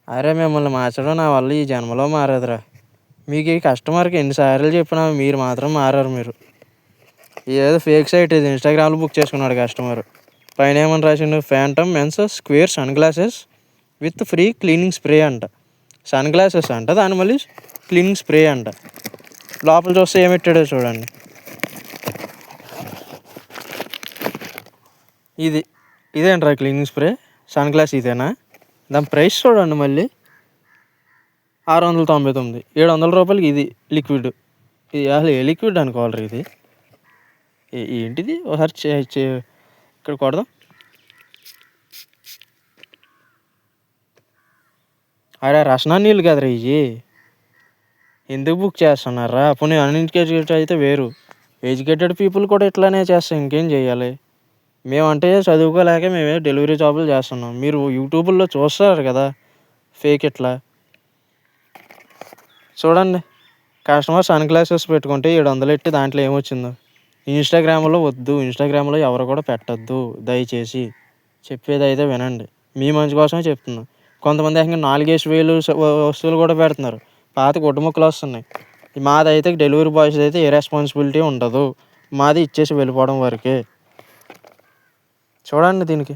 అరే మిమ్మల్ని మార్చడం నా వల్ల ఈ జన్మలో మారదురా. మీకు ఈ కస్టమర్కి ఎన్నిసార్లు చెప్పినా మీరు మాత్రం మారరు మీరు. ఏదో ఫేక్ సైట్ ఇది, ఇన్స్టాగ్రామ్లో బుక్ చేసుకున్నాడు కస్టమర్. పైన ఏమని రాసిండు, phantom men's square sunglasses with free cleaning spray అంట. సన్ గ్లాసెస్ అంట, దాని మళ్ళీ క్లీనింగ్ స్ప్రే అంట. లోపల చూస్తే ఏమిట్టాడో చూడండి. ఇదేంట్రా క్లీనింగ్ స్ప్రే, సన్ గ్లాస్ ఇదేనా? దాని ప్రైస్ చూడండి మళ్ళీ 699, 700 రూపాయలకి ఇది లిక్విడ్. ఇది అసలు ఏ లిక్విడ్ అనుకోవాలి ఇది. ఏంటిది ఒకసారి ఇక్కడ కొడదాం. అరే రసనా నీళ్ళు కదరా ఇవి, ఎందుకు బుక్ చేస్తున్నారా? పోనీ అన్ఎడ్యుకేటెడ్ అయితే వేరు, ఎడ్యుకేటెడ్ పీపుల్ కూడా ఇట్లానే చేస్తాం, ఇంకేం చేయాలి? మేమంటే చదువుకోలేక మేమే డెలివరీ జాబులు చేస్తున్నాం. మీరు యూట్యూబ్లో చూస్తారు కదా ఫేక్ ఇట్లా. చూడండి, కస్టమర్ సన్ గ్లాసెస్ పెట్టుకుంటే 700 ఎట్టి దాంట్లో ఏమొచ్చిందో. ఇన్స్టాగ్రామ్లో వద్దు, ఇన్స్టాగ్రామ్లో ఎవరు కూడా పెట్టద్దు దయచేసి. చెప్పేది అయితే వినండి, మీ మంచి కోసమే చెప్తున్నాం. కొంతమంది ఏకంగా 4,000 వస్తువులు కూడా పెడుతున్నారు, పాత గుడ్డ ముక్కలు వస్తున్నాయి. మాదైతే డెలివరీ బాయ్స్ అయితే ఏ రెస్పాన్సిబిలిటీ ఉండదు, మాది ఇచ్చేసి వెళ్ళిపోవడం వరకే. చూడండి దీనికి.